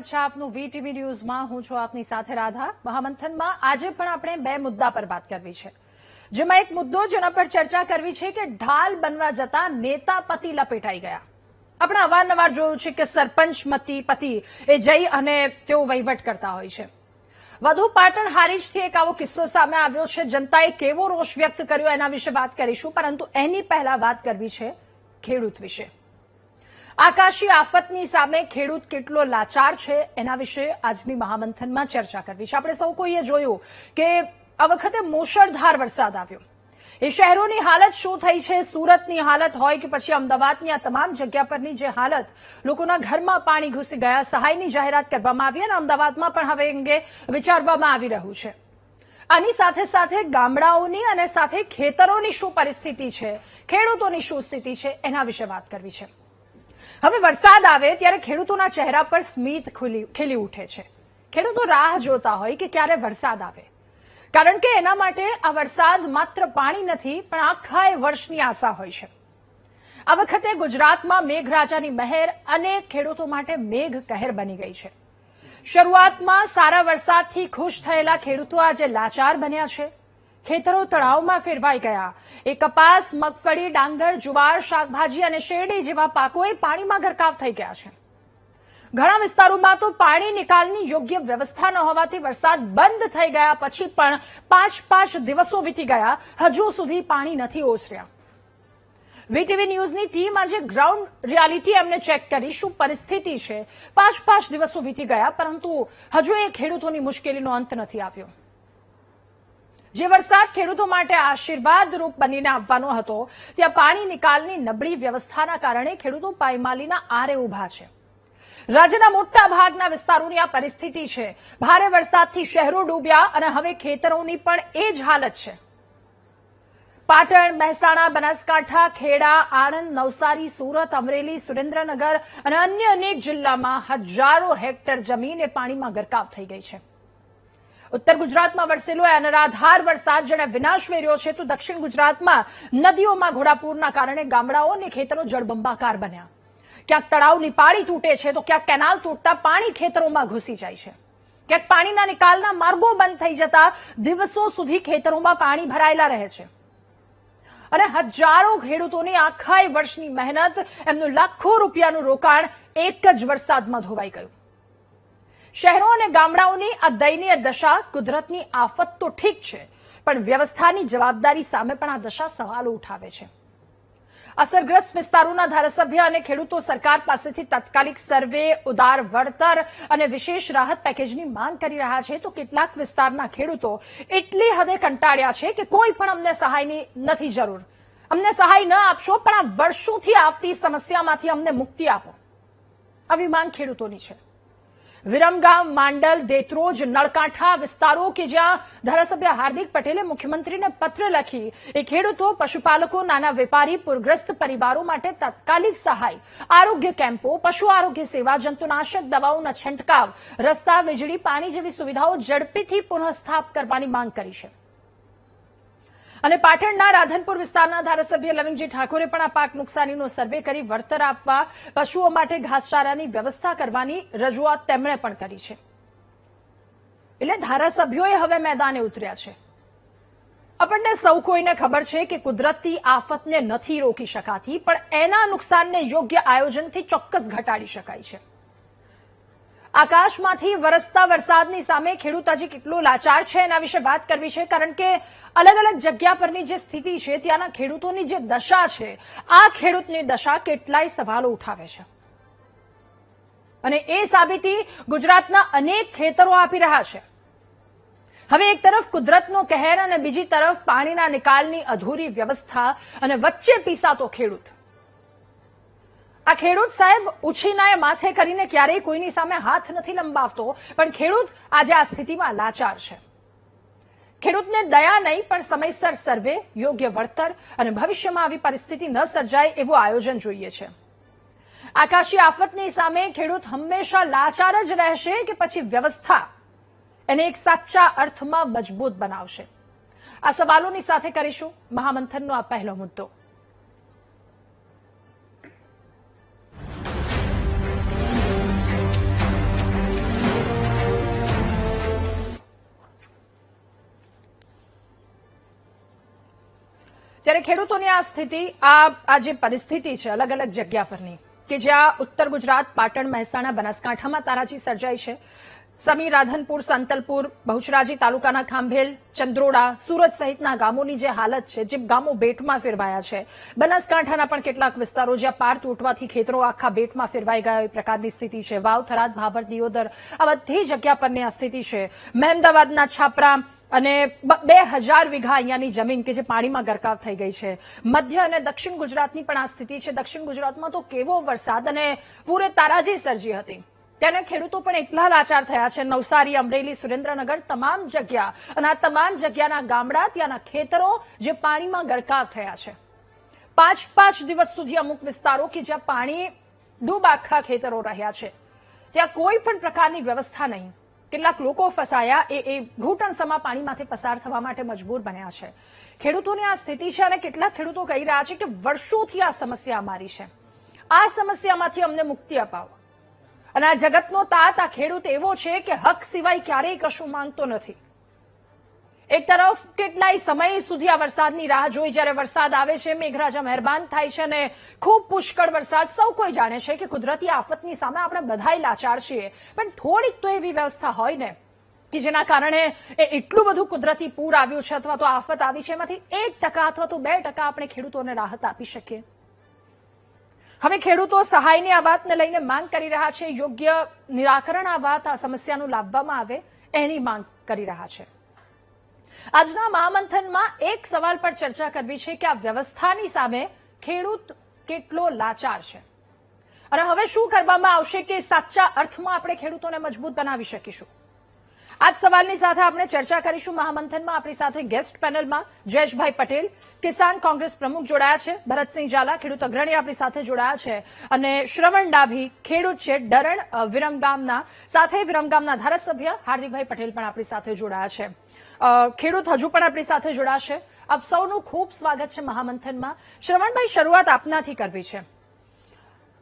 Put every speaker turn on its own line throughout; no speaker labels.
સ્વાગત છે આપનું વીટીવી ન્યૂઝમાં। હું છું આપની સાથે રાધા। મહામંથનમાં આજે પણ આપણે બે મુદ્દા પર વાત કરવી છે, જેમાં એક મુદ્દો જેના પર ચર્ચા કરવી છે કે ઢાલ બનવા જતા નેતા પતિ લપેટાઈ ગયા। આપણે અવારનવાર જોયું છે કે સરપંચ પતિ એ જઈ અને તેઓ વહીવટ કરતા હોય છે। વધુ પાટણ હારીજથી એક આવો કિસ્સો સામે આવ્યો છે। જનતાએ કેવો રોષ વ્યક્ત કર્યો એના વિશે વાત કરીશું, પરંતુ એની પહેલા વાત કરવી છે ખેડૂત વિશે। આકાશી આફતની સામે ખેડૂત કેટલો લાચાર છે એના વિશે આજની મહામંથનમાં ચર્ચા કરવી છે। આપણે સૌ કોઈએ જોયું કે આ વખતે મુશળધાર વરસાદ આવ્યો, એ શહેરોની હાલત શું થઈ છે, સુરતની હાલત હોય કે પછી અમદાવાદની આ તમામ જગ્યા પરની જે હાલત, લોકોના ઘરમાં પાણી ઘૂસી ગયા। સહાયની જાહેરાત કરવામાં આવી અને અમદાવાદમાં પણ હવે અંગે વિચારવામાં આવી રહ્યું છે। આની સાથે સાથે ગામડાઓની અને સાથે ખેતરોની શું પરિસ્થિતિ છે, ખેડૂતોની શું સ્થિતિ છે એના વિશે વાત કરવી છે। હવે વરસાદ આવે ત્યારે ખેડૂતોના ચહેરા પર સ્મિત ખીલી ઉઠે છે। ખેડૂતો રાહ જોતા હોય કે ક્યારે વરસાદ આવે, કારણ કે એના માટે આ વરસાદ માત્ર પાણી નથી પણ આખા વર્ષની આશા હોય છે। આ વખતે ગુજરાતમાં મેઘરાજાની મહેર અનેક ખેડૂતો માટે મેઘ કહેર બની ગઈ છે। શરૂઆતમાં સારા વરસાદથી ખુશ થયેલા ખેડૂતો આજે લાચાર બન્યા છે। ખેતરો તળાવમાં ફેરવાઈ ગયા। એ કપાસ, મગફળી, ડાંગર, જુવાર, શાકભાજી અને શેરડી જેવા પાકોએ પાણીમાં ગરકાવ થઈ ગયા છે। ઘણા વિસ્તારોમાં તો પાણી નિકાલની યોગ્ય વ્યવસ્થા ન હોવાથી વરસાદ બંધ થઈ ગયા પછી પણ 5 દિવસો વીતી ગયા, હજુ સુધી પાણી નથી ઓસર્યા। વીટીવી ન્યૂઝની ટીમ આજે ગ્રાઉન્ડ રિયાલિટી એમને ચેક કરી શું પરિસ્થિતિ છે। 5 દિવસો વીતી ગયા પરંતુ હજુ એ ખેડૂતોની મુશ્કેલીનો અંત નથી આવ્યો। જે વરસાદ ખેડૂતો માટે આશીર્વાદરૂપ બનીને આવવાનો હતો, ત્યાં પાણી નિકાલની નબળી વ્યવસ્થાના કારણે ખેડૂતો પાયમાલીના આરે ઉભા છે। રાજ્યના મોટા ભાગના વિસ્તારોની આ પરિસ્થિતિ છે। ભારે વરસાદથી શહેરો ડૂબ્યા અને હવે ખેતરોની પણ એ જ હાલત છે। પાટણ, મહેસાણા, બનાસકાંઠા, ખેડા, આણંદ, નવસારી, સુરત, અમરેલી, સુરેન્દ્રનગર અને અન્ય અનેક જિલ્લામાં હજારો હેક્ટર જમીન એ પાણીમાં ગરકાવ થઈ ગઈ છે। ઉત્તર ગુજરાતમાં વરસેલો અનરાધાર વરસાદ જેણે વિનાશ વેર્યો છે, તો દક્ષિણ ગુજરાતમાં નદીઓમાં ઘોડાપૂરના કારણે ગામડાઓ અને ખેતરો જળબંબાકાર બન્યા। ક્યાંક તળાવની પાળી તૂટે છે તો ક્યાંક કેનાલ તૂટતા પાણી ખેતરોમાં ઘૂસી જાય છે। ક્યાંક પાણીના નિકાલના માર્ગો બંધ થઈ જતા દિવસો સુધી ખેતરોમાં પાણી ભરાયેલા રહે છે અને હજારો ખેડૂતોની આખા વર્ષની મહેનત, એમનું લાખો રૂપિયાનું રોકાણ એક જ વરસાદમાં ધોવાઈ ગયું। શહેરો અને ગામડાઓની આ દયનીય દશા કુદરતની આફત તો ઠીક છે, પણ વ્યવસ્થાની જવાબદારી સામે પણ આ દશા સવાલો ઉઠાવે છે। અસરગ્રસ્ત વિસ્તારોના ધારાસભ્ય અને ખેડૂતો સરકાર પાસેથી તાત્કાલિક સર્વે, ઉદાર વળતર અને વિશેષ રાહત પેકેજની માંગ કરી રહ્યા છે, તો કેટલાક વિસ્તારના ખેડૂતો એટલી હદે કંટાળ્યા છે કે કોઈ પણ અમને સહાયની નથી જરૂર, અમને સહાય ન આપશો પણ આ વર્ષોથી આવતી સમસ્યામાંથી અમને મુક્તિ આપો, આવી માંગ ખેડૂતોની છે। વિરમગામ, માંડલ, દેત્રોજ, નળકાંઠા વિસ્તારો કે જ્યાં ધારાસભ્ય હાર્દિક પટેલે મુખ્યમંત્રીને પત્ર લખી એ ખેડૂતો, પશુપાલકો, નાના વેપારી, પૂરગ્રસ્ત પરિવારો માટે તાત્કાલિક સહાય, આરોગ્ય કેમ્પો, પશુ આરોગ્ય સેવા, જંતુનાશક દવાઓના છંટકાવ, રસ્તા, વીજળી, પાણી જેવી સુવિધાઓ ઝડપીથી પુનઃસ્થાપિત કરવાની માંગ કરી છે। અને પાટણના રાધનપુર વિસ્તારના ધારાસભ્ય લવિંગજી ઠાકોરે પણ આ પાક નુકસાનીનો સર્વે કરી વળતર આપવા, પશુઓ માટે ઘાસચારાની વ્યવસ્થા કરવાની રજૂઆત તેમણે પણ કરી છે। એટલે ધારાસભ્યોએ હવે મેદાને ઉતર્યા છે। આપણને સૌ કોઈને ખબર છે કે કુદરતી આફતને નથી રોકી શકાતી, પણ એના નુકસાનને યોગ્ય આયોજનથી ચોક્કસ ઘટાડી શકાય છે। આકાશમાંથી વરસતા વરસાદની સામે ખેડૂત આજે કેટલો લાચાર છે એના વિશે વાત કરવી છે, કારણ કે અલગ અલગ જગ્યા પરની જે સ્થિતિ છે, ત્યાંના ખેડૂતોની જે દશા છે, આ ખેડૂતની દશા કેટલાય સવાલો ઉઠાવે છે અને એ સાબિતી ગુજરાતના અનેક ખેતરો આપી રહ્યા છે। હવે એક તરફ કુદરતનો કહેર અને બીજી તરફ પાણીના નિકાલની અધૂરી વ્યવસ્થા અને વચ્ચે પીસાતો ખેડૂત। આ ખેડૂત સાહેબ ઉછીનાએ માથે કરીને ક્યારેય કોઈની સામે હાથ નથી લંબાવતો, પણ ખેડૂત આજે આ સ્થિતિમાં લાચાર છે। ખેડૂતને દયા નહીં પણ સમયસર સર્વે, યોગ્ય વળતર અને ભવિષ્યમાં આવી પરિસ્થિતિ ન સર્જાય એવું આયોજન જોઈએ છે। આકાશી આફતની સામે ખેડૂત હંમેશા લાચાર જ રહેશે કે પછી વ્યવસ્થા એને એક સાચા અર્થમાં મજબૂત બનાવશે? આ સવાલોની સાથે કરીશું મહામંથનનો આ પહેલો મુદ્દો। ત્યારે ખેડૂતોની આ સ્થિતિ આ જે પરિસ્થિતિ છે અલગ અલગ જગ્યા પરની કે જ્યાં ઉત્તર ગુજરાત, પાટણ, મહેસાણા, બનાસકાંઠામાં તારાજી સર્જાઈ છે. સમી, રાધનપુર, સંતલપુર, બહુચરાજી તાલુકાના ખાંભેલ, ચંદ્રોડા, સુરત સહિતના ગામોની જે હાલત છે, જે ગામો બેટમાં ફેરવાયા છે. બનાસકાંઠાના પણ કેટલાક વિસ્તારો જ્યાં પાર તૂટવાથી ખેતરો આખા બેટમાં ફેરવાઈ ગયા એ પ્રકારની સ્થિતિ છે. વાવ, થરાદ, ભાભર, દિયોદર આ બધી જગ્યા પરની આ સ્થિતિ છે. મહેમદાવાદના છાપરા અને 2000 વીઘા અહીંયાની જમીન કે જે પાણીમાં ગરકાવ થઈ ગઈ છે. મધ્ય અને દક્ષિણ ગુજરાતની પણ આ સ્થિતિ છે. દક્ષિણ ગુજરાતમાં તો કેવો વરસાદ અને પૂરે તારાજી સર્જી હતી. ત્યાંના ખેડૂતો પણ એટલા લાચાર થયા છે. નવસારી, અમરેલી, સુરેન્દ્રનગર તમામ જગ્યા અને આ તમામ જગ્યાના ગામડા, ત્યાંના ખેતરો જે પાણીમાં ગરકાવ થયા છે. 5 દિવસ સુધી અમુક વિસ્તારો કે જ્યાં પાણી ડૂબ આખા ખેતરો રહ્યા છે ત્યાં કોઈ પણ પ્રકારની વ્યવસ્થા નહીં. કેટલાક લોકો ફસાયા એ ઘૂંટણસમા પાણીમાંથી પસાર થવા માટે મજબૂર બન્યા છે. ખેડૂતોની આ સ્થિતિ છે અને કેટલાક ખેડૂતો કહી રહ્યા છે કે વર્ષોથી આ સમસ્યા અમારી છે. આ સમસ્યામાંથી અમને મુક્તિ અપાવો. અને આ જગતનો તાત આ ખેડૂત એવો છે કે હક સિવાય ક્યારેય કશું માંગતો નથી. એક તરફ કેટલાય સમય સુધી આ વરસાદની રાહ જોઈ, જ્યારે વરસાદ આવે છે, મેઘરાજા મહેરબાન થાય છે અને ખૂબ પુષ્કળ વરસાદ. સૌ કોઈ જાણે છે કે કુદરતી આફતની સામે આપણે બધાય લાચાર છીએ, પણ થોડીક તો એવી વ્યવસ્થા હોય ને કે જેના કારણે એટલું બધું કુદરતી પૂર આવ્યું છે અથવા તો આફત આવી છે એમાંથી 1% અથવા તો 2% આપણે ખેડૂતોને રાહત આપી શકીએ. હવે ખેડૂતો સહાયની આ વાતને લઈને માંગ કરી રહ્યા છે. યોગ્ય નિરાકરણ આ વાત, આ સમસ્યાનું લાવવામાં આવે એની માંગ કરી રહ્યા છે. આજના મહામંથનમાં એક સવાલ પર ચર્ચા કરવી છે કે આ વ્યવસ્થાની સામે ખેડૂત કેટલો લાચાર છે અને હવે શું કરવામાં આવશે કે સાચા અર્થમાં આપણે ખેડૂતોને મજબૂત બનાવી શકીશું. આ જ સવાલની સાથે આપણે ચર્ચા કરીશું મહામંથનમાં. આપણી સાથે ગેસ્ટ પેનલમાં જયેશભાઈ પટેલ, કિસાન કોંગ્રેસ પ્રમુખ જોડાયા છે. ભરતસિંહ ઝાલા, ખેડૂત અગ્રણી આપણી સાથે જોડાયા છે. અને શ્રવણ ડાભી, ખેડૂત છે, ડરણ વિરમગામના, સાથે વિરમગામના ધારાસભ્ય હાર્દિકભાઈ પટેલ પણ આપણી સાથે જોડાયા છે. ખેડૂત હજુ પણ આપણી સાથે જોડાશે. આપ સૌનું ખૂબ સ્વાગત છે મહામંથનમાં. શ્રવણભાઈ, શરૂઆત આપનાથી કરવી છે.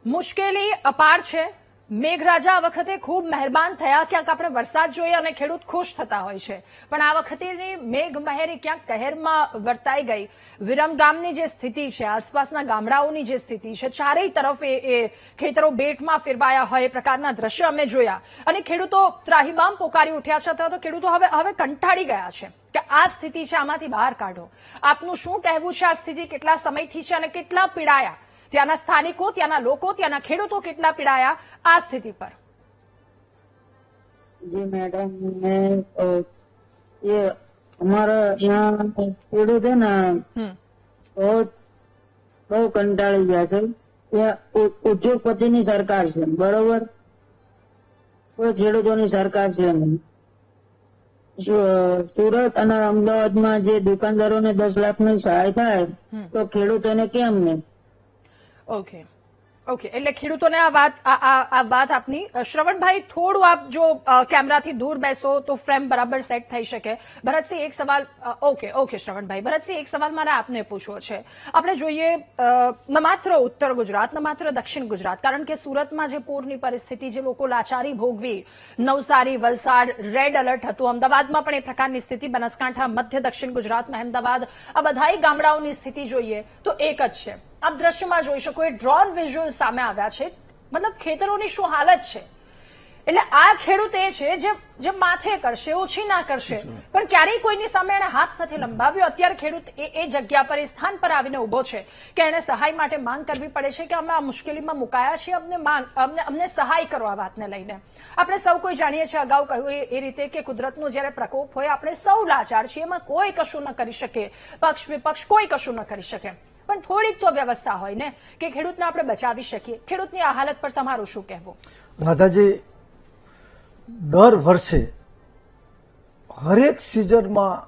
મુશ્કેલી અપાર છે. મેઘરાજા આ વખતે ખૂબ મહેરબાન થયા. ક્યાંક આપણે વરસાદ જોઈએ અને ખેડૂત ખુશ થતા હોય છે, પણ આ વખતેની મેઘ મહેર ક્યાંક કહેરમાં વર્તાઈ ગઈ. વિરમગામની જે સ્થિતિ છે, આસપાસના ગામડાઓની જે સ્થિતિ છે, ચારેય તરફ એ ખેતરો બેટમાં ફેરવાયા હોય એ પ્રકારના દ્રશ્ય અમે જોયા અને ખેડૂતો ત્રાહિમામ પોકારી ઉઠ્યા છે. અથવા તો ખેડૂતો હવે કંટાળી ગયા છે કે આ સ્થિતિ છે, આમાંથી બહાર કાઢો. આપનું શું કહેવું છે? આ સ્થિતિ કેટલા સમયથી છે અને કેટલા પીડાયા ત્યાંના સ્થાનિકો, ત્યાંના લોકો, ત્યાંના ખેડૂતો કેટલા પીડાયા આ સ્થિતિ પર?
જી મેડમ, ये हमारा यहाँ ખેડૂત है ને બહુ કંટાળી ગયા છે. ઉદ્યોગપતિની સરકાર છે, બરોબર, કોઈ ખેડૂતોની સરકાર છે નહીં. સુરત અને અમદાવાદમાં જે દુકાનદારોને 10 લાખની સહાય થાય તો ખેડૂતોને કેમ નહીં?
ઓકે, એટલે ખેડૂતોને આ વાત આપની. શ્રવણભાઈ, થોડું આપ જો કેમેરાથી દૂર બેસો તો ફ્રેમ બરાબર સેટ થઈ શકે. ભરતસિંહ, એક સવાલ. ઓકે શ્રવણભાઈ. ભરતસિંહ, એક સવાલ મારે આપને પૂછવો છે. આપણે જોઈએ ન માત્ર ઉત્તર ગુજરાત, ન માત્ર દક્ષિણ ગુજરાત, કારણ કે સુરતમાં જે પૂરની પરિસ્થિતિ, જે લોકો લાચારી ભોગવી, નવસારી, વલસાડ રેડ એલર્ટ હતું, અમદાવાદમાં પણ એ પ્રકારની સ્થિતિ, બનાસકાંઠા, મધ્ય દક્ષિણ ગુજરાતમાં અમદાવાદ, આ બધાય ગામડાઓની સ્થિતિ જોઈએ તો એક જ છે. આપ દ્રશ્યમાં જોઈ શકો, એ ડ્રોન વિઝ્યુઅલ સામે આવ્યા છે. મતલબ ખેતરોની શું હાલત છે. એટલે આ ખેડૂત એ છે જે માથે કરશે, ઓછી ના કરશે, પણ ક્યારેય કોઈની સામે એને હાથ નથી લંબાવ્યો. અત્યારે ખેડૂત એ જગ્યા પર, એ સ્થાન પર આવીને ઉભો છે કે એને સહાય માટે માંગ કરવી પડે છે કે અમે આ મુશ્કેલીમાં મુકાયા છીએ, અમને સહાય કરો આ વાતને લઈને. આપણે સૌ કોઈ જાણીએ છીએ, અગાઉ કહ્યું એ રીતે કે કુદરતનો જ્યારે પ્રકોપ હોય આપણે સૌ લાચાર છીએ, એમાં કોઈ કશું ન કરી શકે, પક્ષ વિપક્ષ કોઈ કશું ન કરી શકે, પણ થોડીક તો વ્યવસ્થા હોય ને કે ખેડૂતને આપણે બચાવી શકીએ. ખેડૂતની આ હાલત પર તમારું શું કહેવું?
રાધાજી, દર વર્ષે હરેક સિઝનમાં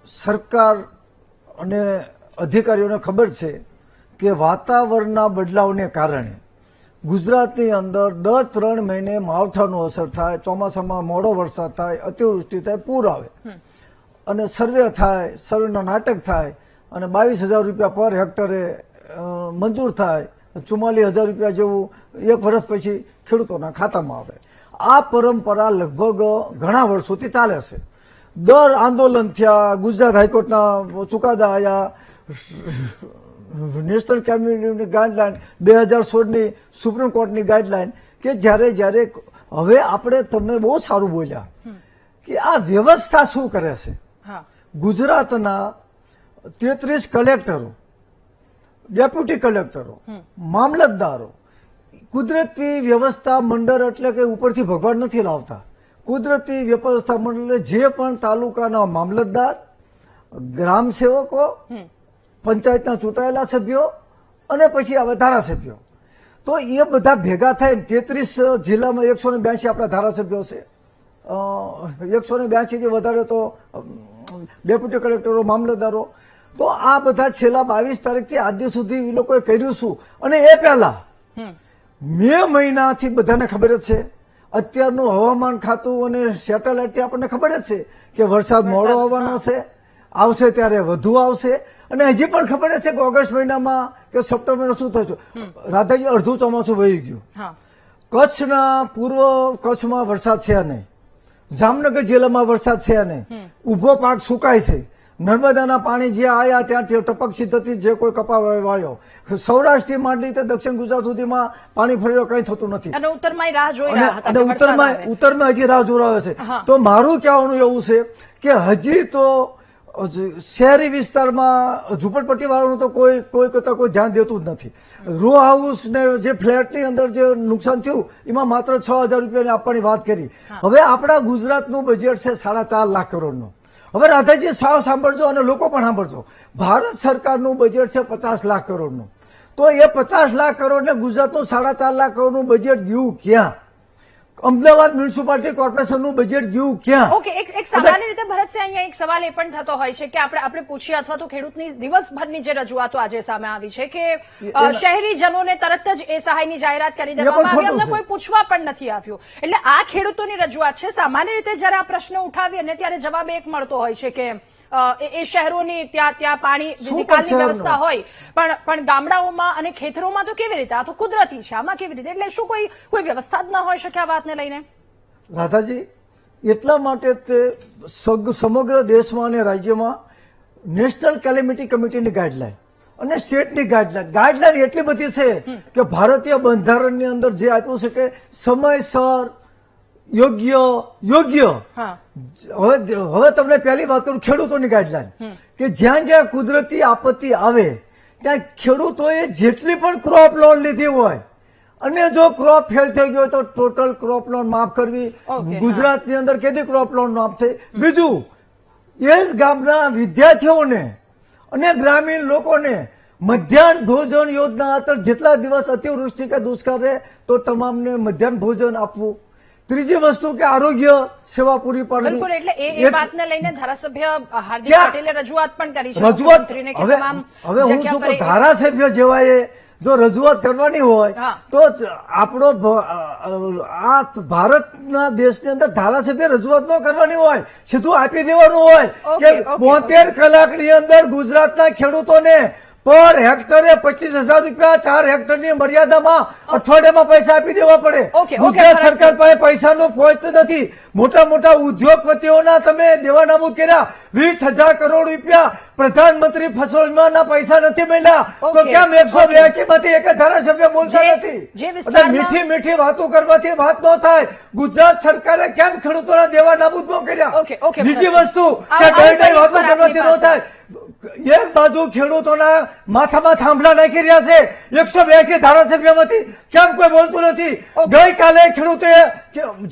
સરકાર અને અધિકારીઓને ખબર છે કે વાતાવરણના બદલાવને કારણે ગુજરાતની અંદર દર 3 મહિને માવઠાનો અસર થાય, ચોમાસામાં મોડો વરસાદ થાય, અતિવૃષ્ટિ થાય, પૂર આવે અને સર્વે થાય, સર્વેના નાટક થાય અને 22,000 રૂપિયા પર હેક્ટરે મંજૂર થાય, 44,000 રૂપિયા જેવું 1 વર્ષ પછી ખેડૂતોના ખાતામાં આવે. આ પરંપરા લગભગ ઘણા વર્ષોથી ચાલે છે. દર આંદોલન થયા, ગુજરાત હાઈકોર્ટના ચુકાદા આવ્યા, નેશનલ કેબિનેટની ગાઈડલાઈન 2016ની સુપ્રીમ કોર્ટની ગાઈડલાઈન કે જ્યારે હવે આપણે તમે બહુ સારું બોલ્યા કે આ વ્યવસ્થા શું કરે છે.
હા
ગુજરાતના 33 કલેક્ટરો, ડેપ્યુટી કલેક્ટરો, મામલતદારો કુદરતી વ્યવસ્થા મંડળ એટલે કે ઉપરથી ભગવાન નથી લાવતા. કુદરતી વ્યવસ્થા મંડળ જે પણ તાલુકાના મામલતદાર, ગ્રામ સેવકો, પંચાયતના ચૂંટાયેલા સભ્યો અને પછી આવે ધારાસભ્યો, તો એ બધા ભેગા થઈને 33 જિલ્લામાં 182 આપણા ધારાસભ્યો છે. 182 થી વધારે તો ડેપ્યુટી કલેક્ટરો, મામલતદારો. તો આ બધા છેલ્લા 22 તારીખથી આજ દિવસ સુધી એ લોકોએ કર્યું શું? અને એ પહેલા મે મહિનાથી બધાને ખબર જ છે. અત્યારનું હવામાન ખાતું અને સેટેલાઇટથી આપણને ખબર જ છે કે વરસાદ મોડો આવવાનો છે, આવશે ત્યારે વધુ આવશે. અને હજી પણ ખબર જ છે કે ઓગસ્ટ મહિનામાં કે સપ્ટેમ્બરમાં શું થશે. રાધાજી, અડધું ચોમાસું વહી ગયું. કચ્છના પૂર્વ કચ્છમાં વરસાદ છે નહીં, જામનગર જિલ્લામાં વરસાદ છે નહીં, ઉભો પાક સુકાય છે. નર્મદાના પાણી જે આવ્યા ત્યાં ટપક સિદ્ધતિ જે કોઈ કપા વાયો, સૌરાષ્ટ્રથી માંડી તે દક્ષિણ ગુજરાત સુધીમાં પાણી ફરી કઈ થતું નથી.
અને ઉત્તરમાં રાહ જોઈ રહ્યા હતા
અને ઉત્તરમાં હજી રાહ જોરાવે છે. તો મારું કહેવાનું એવું છે કે હજી તો શહેરી વિસ્તારમાં ઝુંપડપટ્ટી વાળાનું તો કોઈ કરતા કોઈ ધ્યાન દેતું જ નથી. રો હાઉસ ને જે ફ્લેટની અંદર જે નુકસાન થયું એમાં માત્ર 6,000 રૂપિયાની આપવાની વાત કરી. હવે આપણા ગુજરાતનું બજેટ છે 4.5 લાખ કરોડનું. હવે રાધાજી સાવ સાંભળજો અને લોકો પણ સાંભળજો. ભારત સરકારનું બજેટ છે 50 લાખ કરોડનું. તો એ 50 લાખ કરોડ ને ગુજરાતનું 4.5 લાખ કરોડનું બજેટ ગયું ક્યાં? અમદાવાદ મ્યુનિસિપાલિટી કોર્પોરેશનનું બજેટ ગયું ક્યાં?
ઓકે, એક સામાન્ય રીતે ભરતસિંહ અહીંયા એક સવાલ એ પણ થતો હોય છે કે આપણે પૂછીએ અથવા તો ખેડૂતની દિવસભરની જે રજૂઆતો આજે સામે આવી છે કે શહેરીજનોને તરત જ એ સહાયની જાહેરાત કરી દેવામાં આવી, અમને કોઈ પૂછવા પણ નથી આવ્યું. એટલે આ ખેડૂતોની રજૂઆત છે. સામાન્ય રીતે જયારે આ પ્રશ્ન ઉઠાવીએ ને ત્યારે જવાબ એક મળતો હોય છે કે એ શહેરોની ત્યાં પાણી નિકાલની વ્યવસ્થા હોય, પણ ગામડાઓમાં અને ખેતરોમાં તો કેવી રીતે? આ તો કુદરતી છે, આમાં કેવી રીતે? એટલે શું કોઈ વ્યવસ્થા જ ન હોઈ શકે આ વાતને લઈને?
રાધાજી, એટલા માટે તે સમગ્ર દેશમાં અને રાજ્યમાં નેશનલ કેલેમિટી કમિટીની ગાઈડલાઈન અને સ્ટેટની ગાઈડલાઈન એટલી બધી છે કે ભારતીય બંધારણની અંદર જે આપ્યું છે કે સમયસર યોગ્ય. હવે તમને પહેલી વાત કરું ખેડૂતોની ગાઈડલાઈન કે જ્યાં કુદરતી આપત્તિ આવે ત્યાં ખેડૂતોએ જેટલી પણ ક્રોપ લોન લીધી હોય અને જો ક્રોપ ફેલ થઈ ગયો તો ટોટલ ક્રોપ લોન માફ કરવી. ગુજરાતની અંદર કેદી ક્રોપ લોન માફ થઈ? બીજું, એ જ ગામના વિદ્યાર્થીઓને અને ગ્રામીણ લોકોને મધ્યાહન ભોજન યોજના અંતર્ગત જેટલા દિવસ અતિવૃષ્ટિ કે દુષ્કાળ રહે તો તમામને મધ્યાહન ભોજન આપવું. ત્રીજી વસ્તુ કે આરોગ્ય સેવા પૂરી પાડવી.
બિલકુલ, એટલે એ વાતને લઈને ધારાસભ્ય હાર્દિક પટેલે રજૂઆત પણ કરી છે.
હવે હું શું કહું, ધારાસભ્ય જેવાએ જો રજૂઆત કરવાની હોય તો આપણો આ ભારતના દેશની અંદર ધારાસભ્ય રજૂઆત ન કરવાની હોય, સીધું આપી દેવાનું હોય કે 72 કલાકની અંદર ગુજરાતના ખેડૂતોને પર હેક્ટરે 25,000 રૂપિયા 4 હેક્ટરની મર્યાદામાં અઠવાડિયામાં પૈસા આપી દેવા પડે. ગુજરાત સરકાર પાસે પૈસાનું પહોંચતું નથી. મોટા મોટા ઉદ્યોગપતિઓના તમે દેવા નાબૂદ કર્યા. 20,000 કરોડ રૂપિયા પ્રધાનમંત્રી ફસલ વીમાના પૈસા નથી મળ્યા તો કેમ 182 માંથી એક ધારાસભ્ય બોલતા નથી? એટલે મીઠી વાતો કરવાથી વાત ન થાય. ગુજરાત સરકારે કેમ ખેડૂતોના દેવા નાબૂદ ન કર્યા? બીજી વસ્તુ કે ડઈ વાતો કરવાથી ન થાય. એક બાજુ ખેડૂતોના માથામાં થાંભલા નાખી રહ્યા છે 182 ધારાસભ્યમાંથી, કેમ કોઈ બોલતું નથી? ગઈકાલે ખેડૂતે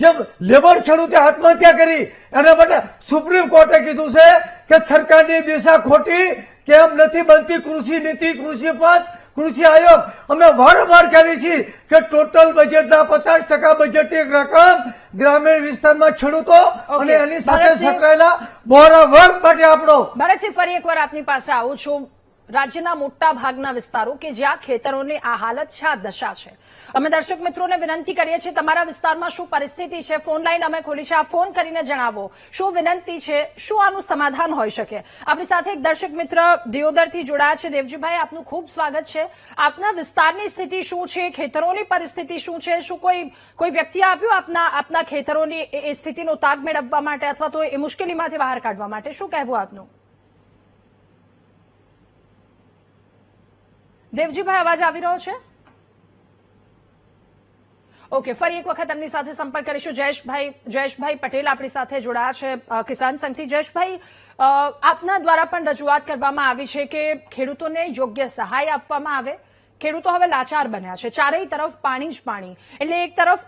જેમ લેબર ખેડૂતે આત્મહત્યા કરી એના માટે સુપ્રીમ કોર્ટે કીધું છે કે સરકારની દિશા ખોટી, કેમ નથી બનતી કૃષિ નીતિ, કૃષિ પંચ, કૃષિ આયોગ. અમે વારંવાર કહી છીએ કે ટોટલ બજેટના 50% બજેટની રકમ ગ્રામીણ વિસ્તારમાં ખેડૂતો અને એની સાથે સંકળાયેલા બહોળા વર્ગ માટે આપણો.
ભરતસિંહ, ફરી એકવાર આપની પાસે આવું છું. રાજ્યના મોટા ભાગના વિસ્તારો કે જ્યાં ખેતરોની આ હાલત છે, આ દશા છે, અમે દર્શક મિત્રોને વિનંતી કરીએ છીએ તમારા વિસ્તારમાં શું પરિસ્થિતિ છે? ફોન લાઈન અમે ખોલી છે, આપ ફોન કરીને જણાવો શું વિનંતી છે, શું આનું સમાધાન હોઈ શકે. આપણી સાથે એક દર્શક મિત્ર દિયોદરથી જોડાયા છે. દેવજીભાઈ, આપનું ખૂબ સ્વાગત છે. આપના વિસ્તારની સ્થિતિ શું છે? ખેતરોની પરિસ્થિતિ શું છે? શું કોઈ વ્યક્તિ આવ્યું આપના ખેતરોની એ સ્થિતિનો તાગ મેળવવા માટે અથવા તો એ મુશ્કેલીમાંથી બહાર કાઢવા માટે? શું કહેવું આપનું? દેવજીભાઈ અવાજ આવી રહ્યો છે? ઓકે, ફરી એક વખત એમની સાથે સંપર્ક કરીશું. જયેશભાઈ પટેલ આપણી સાથે જોડાયા છે કિસાન સંઘથી. જયેશભાઈ, આપના દ્વારા પણ રજૂઆત કરવામાં આવી છે કે ખેડૂતોને યોગ્ય સહાય આપવામાં આવે. ખેડૂતો હવે લાચાર બન્યા છે, ચારેય તરફ પાણી જ પાણી. એટલે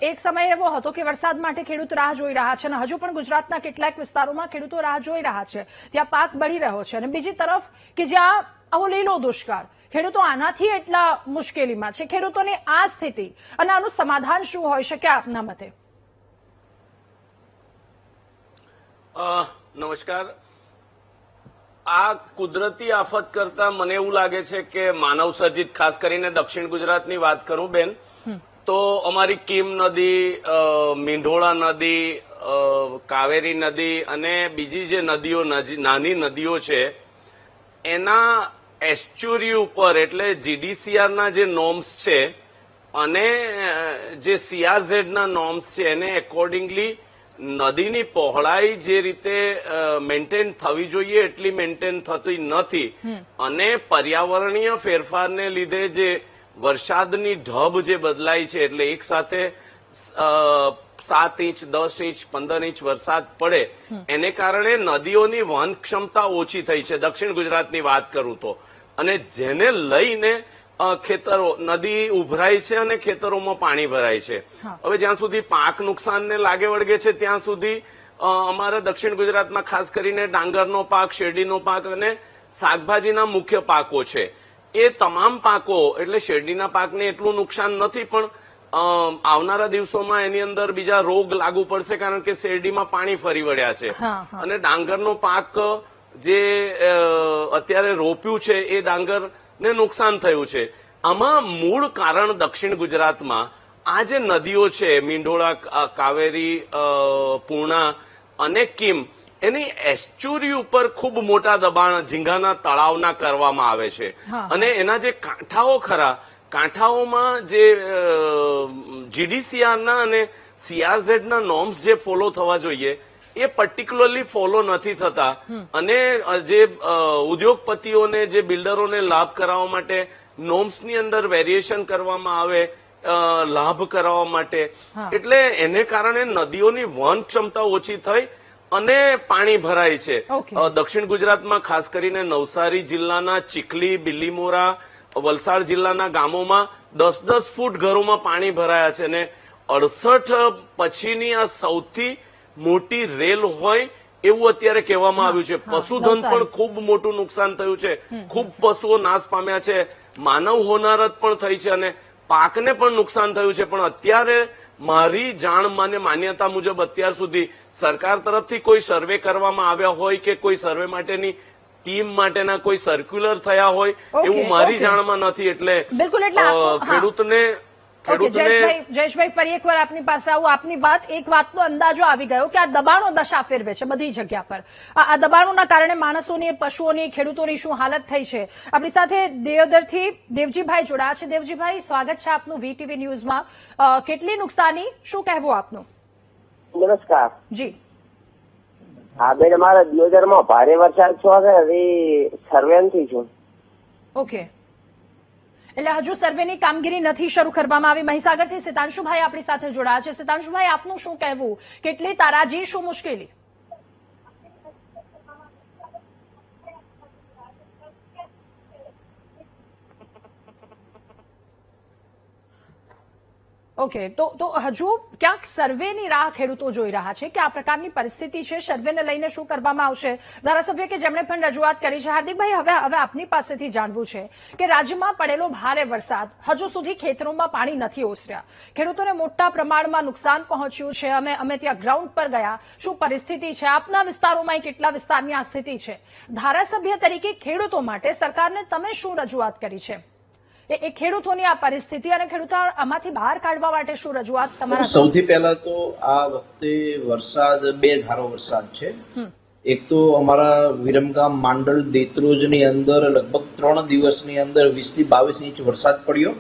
એક સમય એવો હતો કે વરસાદ માટે ખેડૂત રાહ જોઈ રહ્યા છે અને હજુ પણ ગુજરાતના કેટલાક વિસ્તારોમાં ખેડૂતો રાહ જોઈ રહ્યા છે, ત્યાં પાક બળી રહ્યો છે. અને બીજી તરફ કે જ્યાં આવો લીલો દુષ્કાળ, ખેડૂતો આનાથી એટલા મુશ્કેલીમાં છે. ખેડૂતોની આ સ્થિતિ અને આનું સમાધાન શું હોઈ શકે આપના મતે?
નમસ્કાર. આ કુદરતી આફત કરતા મને એવું લાગે છે કે માનવ સર્જિત, ખાસ કરીને દક્ષિણ ગુજરાતની વાત કરું બેન, તો અમારી કીમ નદી, મીંઢોળા નદી, કાવેરી નદી અને બીજી જે નદીઓ, નાની નદીઓ છે, એના એસ્ચ્યુરી ઉપર એટલે જીડીસીઆરના જે નોર્મ્સ છે અને જે સીઆરઝેડના નોર્મ્સ છે એને એકોર્ડિંગલી નદીની પહોળાઈ જે રીતે મેન્ટેન થવી જોઈએ એટલી મેન્ટેન થતી નથી. અને પર્યાવરણીય ફેરફારને લીધે જે વરસાદની ઢબ જે બદલાઈ છે, એટલે એક સાથે 7 ઇંચ, 10 ઇંચ, 15 ઇંચ વરસાદ પડે, એને કારણે નદીઓની વહન ક્ષમતા ઓછી થઈ છે, દક્ષિણ ગુજરાતની વાત કરું તો. અને જેને લઈને ખેતરો, નદી ઉભરાય છે અને ખેતરોમાં પાણી ભરાય છે. હવે જ્યાં સુધી પાક નુકસાનને લાગે વળગે છે ત્યાં સુધી અમારા દક્ષિણ ગુજરાતમાં ખાસ કરીને ડાંગરનો પાક, શેરડીનો પાક અને શાકભાજીના મુખ્ય પાકો છે. એ તમામ પાકો, એટલે શેરડીના પાકને એટલું નુકસાન નથી, પણ આવનારા દિવસોમાં એની અંદર બીજા રોગ લાગુ પડશે કારણ કે શેરડીમાં પાણી ફરી વળ્યા છે. અને ડાંગરનો પાક જે અત્યારે રોપ્યું છે એ ડાંગરને નુકસાન થયું છે. આમાં મૂળ કારણ દક્ષિણ ગુજરાતમાં આ જે નદીઓ છે, મીંઢોળા, કાવેરી, પૂર્ણા અને કીમ, એની એસ્ચ્યુરી ઉપર ખૂબ મોટા દબાણ ઝીંગાના તળાવના કરવામાં આવે છે. અને એના જે કાંઠાઓ ખરા, કાંઠાઓમાં જે જીડીસીઆરના અને સીઆરઝેડના નોર્મ્સ જે ફોલો થવા જોઈએ એ પર્ટિક્યુલરલી ફોલો નથી થતા. અને જે ઉદ્યોગપતિઓને, જે બિલ્ડરોને લાભ કરાવવા માટે નોર્મ્સની અંદર વેરિએશન કરવામાં આવે, લાભ કરાવવા માટે, એટલે એને કારણે નદીઓની વહન ક્ષમતા ઓછી થઈ અને પાણી ભરાય છે. દક્ષિણ ગુજરાતમાં ખાસ કરીને નવસારી જિલ્લાના ચીખલી, બિલીમોરા, વલસાડ જિલ્લાના ગામોમાં 10-10 ફૂટ ઘરોમાં પાણી ભરાયા છે. અને 68 પછીની આ સૌથી મોટી રેલ હોય એવું અત્યારે કહેવામાં આવ્યું છે. પશુધન પણ ખૂબ મોટું નુકસાન થયું છે, ખૂબ પશુઓ નાશ પામ્યા છે, માનવ હોનારત પણ થઈ છે અને પાકને પણ નુકસાન થયું છે. પણ અત્યારે મારી જાણ અને માન્યતા મુજબ અત્યાર સુધી સરકાર તરફથી કોઈ સર્વે કરવામાં આવ્યા હોય કે કોઈ સર્વે માટેની ટીમ માટેના કોઈ સર્ક્યુલર થયા હોય એવું મારી જાણમાં નથી. એટલે ખેડૂતને
જયેશભાઈ, ફરી એકવાર આપની પાસે આવું. આપની એક વાતનો અંદાજો આવી ગયો કે આ દબાણો દશા ફેરવે છે બધી જગ્યા પર. આ દબાણોના કારણે માણસોની, પશુઓની, ખેડૂતોની શું હાલત થઈ છે. આપણી સાથે દિયોદરથી દેવજીભાઈ જોડાયા છે. દેવજીભાઈ, સ્વાગત છે આપનું વીટીવી ન્યૂઝમાં. કેટલી નુકસાની, શું કહેવું આપનું?
નમસ્કાર
જી.
હા બેન, અમારા દિયોદરમાં ભારે વરસાદ થયો છે, સર્વેથી છું.
ઓકે, એટલે હજુ સર્વેની કામગીરી નથી શરૂ કરવામાં આવી. મહીસાગરથી સિતાંશુભાઈ આપણી સાથે જોડાયા છે. સિતાંશુભાઈ, આપનું શું કહેવું? કેટલી તારાજી, શું મુશ્કેલી? ઓકે, તો હજુ ક્યાંક સર્વેની રાહ ખેડૂતો જોઈ રહ્યા છે કે આ પ્રકારની પરિસ્થિતિ છે, સર્વેને લઈને શું કરવામાં આવશે. ધારાસભ્ય કે જેમણે પણ રજૂઆત કરી છે, હાર્દિકભાઈ, હવે આપની પાસેથી જાણવું છે કે રાજ્યમાં પડેલો ભારે વરસાદ હજુ સુધી ખેતરોમાં પાણી નથી ઓસર્યા, ખેડૂતોને મોટા પ્રમાણમાં નુકસાન પહોંચ્યું છે. અમે ત્યાં ગ્રાઉન્ડ પર ગયા, શું પરિસ્થિતિ છે આપના વિસ્તારોમાં, કેટલા વિસ્તારની આ સ્થિતિ છે? ધારાસભ્ય તરીકે ખેડૂતો માટે સરકારને તમે શું રજૂઆત કરી છે? એ ખેડૂતોની આ પરિસ્થિતિ અને ખેડૂતો આમાંથી બહાર કાઢવા માટે શું રજૂઆત તમારા?
સૌથી પહેલા તો આ વખતે વરસાદ 2 ધારો વરસાદ છે. એક તો અમારા વિરમગામ, માંડલ, દેત્રોજની અંદર લગભગ 3 દિવસની અંદર 20 થી 22 ઇંચ વરસાદ પડ્યો.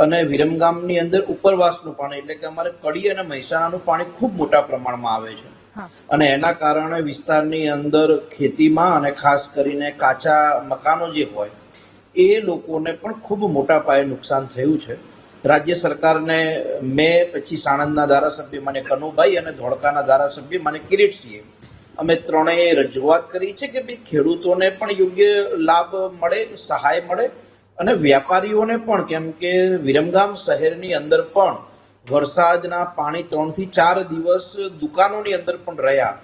અને વિરમગામની અંદર ઉપરવાસનું પાણી, એટલે કે અમારે કડી અને મહેસાણાનું પાણી ખૂબ મોટા પ્રમાણમાં આવે છે. અને એના કારણે વિસ્તારની અંદર ખેતીમાં અને ખાસ કરીને કાચા મકાનો જે હોય એ લોકોને પણ ખૂબ મોટા પાયે નુકસાન થયું છે. રાજ્ય સરકારને મેં, પછી સાણંદના ધારાસભ્ય મને કનુભાઈ અને ધોળકાના ધારાસભ્ય મને કિરીટસિંહે, અમે ત્રણેય રજૂઆત કરી છે કે ભાઈ ખેડૂતોને પણ યોગ્ય લાભ મળે, સહાય મળે અને વ્યાપારીઓને પણ, કેમ કે વિરમગામ શહેરની અંદર પણ વરસાદના પાણી 3 થી 4 દિવસ દુકાનોની અંદર પણ રહ્યા,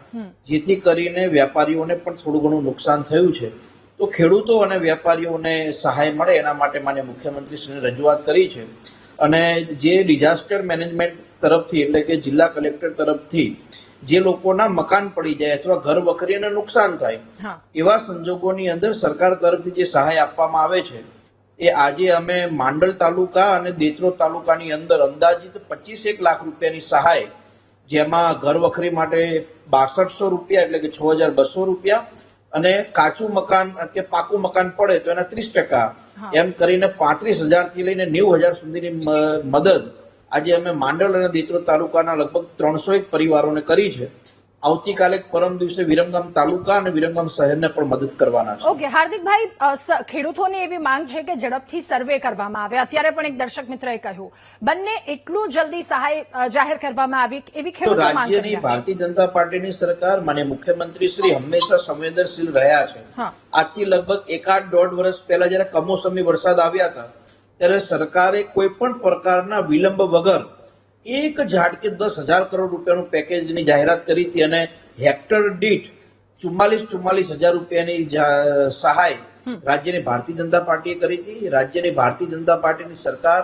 જેથી કરીને વેપારીઓને પણ થોડું ઘણું નુકસાન થયું છે. તો ખેડૂતો અને વેપારીઓને સહાય મળે એના માટે માન્ય મુખ્યમંત્રીશ્રીને રજૂઆત કરી છે. અને જે ડિઝાસ્ટર મેનેજમેન્ટ તરફથી, એટલે કે જિલ્લા કલેક્ટર તરફથી જે લોકોના મકાન પડી જાય અથવા ઘર વખરીને નુકસાન થાય, એવા સંજોગોની અંદર સરકાર તરફથી જે સહાય આપવામાં આવે છે, એ આજે અમે માંડલ તાલુકા અને દેત્રોદ તાલુકાની અંદર અંદાજિત 25 લાખ રૂપિયાની સહાય, જેમાં ઘર વખરી માટે 6200 રૂપિયા એટલે કે 6200 રૂપિયા, અને કાચું મકાન કે પાકું મકાન પડે તો એના 30%, એમ કરીને 35,000 થી લઈને 90,000 સુધીની મદદ આજે અમે માંડલ અને દેત્રોદ તાલુકાના લગભગ 301 પરિવારોને કરી છે. આવતીકાલે પરમ દિવસે વિરમગામ તાલુકા અને વિરમગામ શહેરને પણ મદદ કરવાના છે.
ઓકે હાર્દિકભાઈ, ખેડૂતોની એવી માંગ છે કે ઝડપથી સર્વે કરવામાં આવે. અત્યારે પણ એક દર્શક મિત્રએ કહ્યું બંને એટલું જલ્દી સહાય જાહેર કરવામાં આવી એવી ખેડૂતો માંગ કરી
રાજ્યની ભારતીય જનતા પાર્ટીની સરકાર, માન્ય મુખ્યમંત્રી શ્રી હંમેશા સંવેદનશીલ રહ્યા છે. આજથી લગભગ 1.5 વર્ષ પહેલા જયારે કમોસમી વરસાદ આવ્યા હતા, ત્યારે સરકારે કોઈ પણ પ્રકારના વિલંબ વગર એક ઝાટકે 10,000 કરોડ રૂપિયાનું પેકેજની જાહેરાત કરી હતી અને હેક્ટર દીઠ 44,000 રૂપિયાની સહાય રાજ્યની ભારતીય જનતા પાર્ટીએ કરી હતી. રાજ્યની ભારતીય જનતા પાર્ટીની સરકાર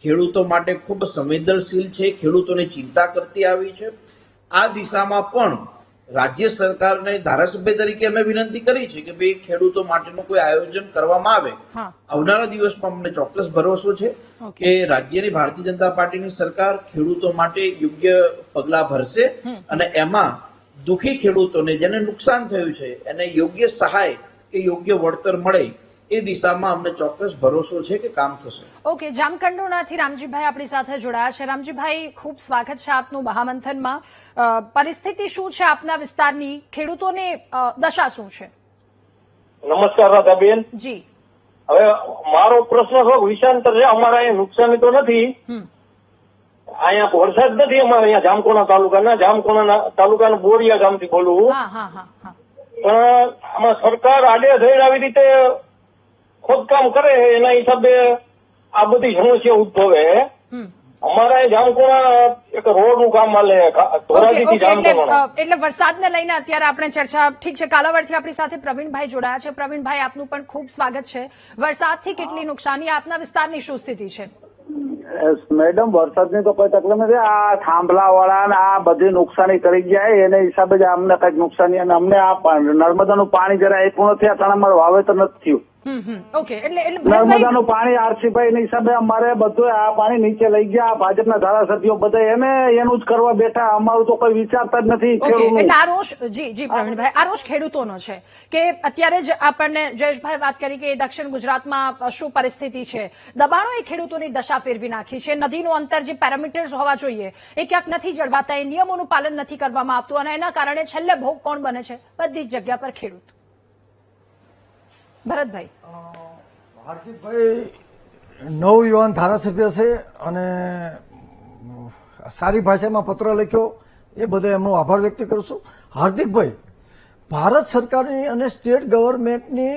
ખેડૂતો માટે ખૂબ સંવેદનશીલ છે, ખેડૂતોની ચિંતા કરતી આવી છે. આ દિશામાં પણ રાજ્ય સરકારને ધારાસભ્ય તરીકે અમે વિનંતી કરી છે કે ભાઈ ખેડૂતો માટેનું કોઈ આયોજન કરવામાં આવે. આવનારા દિવસમાં અમને ચોક્કસ ભરોસો છે કે રાજ્યની ભારતીય જનતા પાર્ટીની સરકાર ખેડૂતો માટે યોગ્ય પગલાં ભરશે અને એમાં દુઃખી ખેડૂતોને જેને નુકસાન થયું છે એને યોગ્ય સહાય કે યોગ્ય વળતર મળે એ દિશામાં અમને ચોક્કસ ભરોસો છે કે કામ થશે.
ઓકે, જામકંડોળાથી રામજીભાઈ આપણી સાથે જોડાયા છે. રામજીભાઈ, ખૂબ સ્વાગત છે આપનું મહામંથનમાં. પરિસ્થિતિ શું છે આપના વિસ્તારની? ખેડૂતોની દશા શું છે?
નમસ્કાર રાધાબેન.
જી,
હવે મારો પ્રશ્ન થોડોક વિષાંતર છે. અમારા અહીંયા નુકસાની તો નથી, અહીંયા વરસાદ નથી. અમારે અહીંયા જામકોણા તાલુકાના બોરિયા ગામથી બોલું. પણ આમાં સરકાર આડેધડ આવી રીતે ખોદકામ કરે એના હિસાબે આ બધી સમસ્યા ઉદ્ભવે. અમારા જામકોણા એક રોડ નું કામ હાલે ધોરાજીથી જામકોણા.
એટલે વરસાદને લઈને અત્યારે આપણે ચર્ચા, ઠીક છે. કાલાવડથી આપણી સાથે પ્રવીણભાઈ જોડાયા છે. પ્રવીણભાઈ, આપનું પણ ખૂબ સ્વાગત છે. વરસાદથી કેટલી નુકસાની, આપના વિસ્તારની શું સ્થિતિ છે?
મેડમ, વરસાદની તો કોઈ તકલીફ નથી. આ થાંભલા વાળા ને આ બધી નુકસાની કરી જાય એને હિસાબે જ અમને કઈક નુકસાની, અને અમને આ નર્મદાનું પાણી જરા આપ્યું નથી, આ કારણ અમારું વાવેતર નથી થયું.
ઓકે, એટલે
નર્મદાનું પાણી આરસીભાઈ ના હિસાબે અમારે બધું આ પાણી નીચે લઈ ગયા. ભાજપના ધારાસભ્યો બધા એને એનું જ કરવા બેઠા. અમારું તો કોઈ વિચારતા જ નથી.
એટલે આ રોષ, જી પ્રવીણભાઈ, આ રોષ ખેડૂતોનો છે કે અત્યારે જ આપણને જયેશભાઈ વાત કરી કે દક્ષિણ ગુજરાતમાં શું પરિસ્થિતિ છે. દબાણો એ ખેડૂતોની દશા ફેરવી નાખી છે. નદીનું અંતર, જે પેરામીટર્સ હોવા જોઈએ એ ક્યાંક નથી જળવાતા, એ નિયમોનું પાલન નથી કરવામાં આવતું અને એના કારણે છેલ્લે ભોગ કોણ બને છે? બધી જ જગ્યા પર ખેડૂત. ભરતભાઈ.
હાર્દિકભાઈ નવયુવાન ધારાસભ્ય છે અને સારી ભાષામાં પત્ર લખ્યો, એ બધો એમનો આભાર વ્યક્ત કરું છું. હાર્દિકભાઈ, ભારત સરકારની અને સ્ટેટ ગવર્મેન્ટની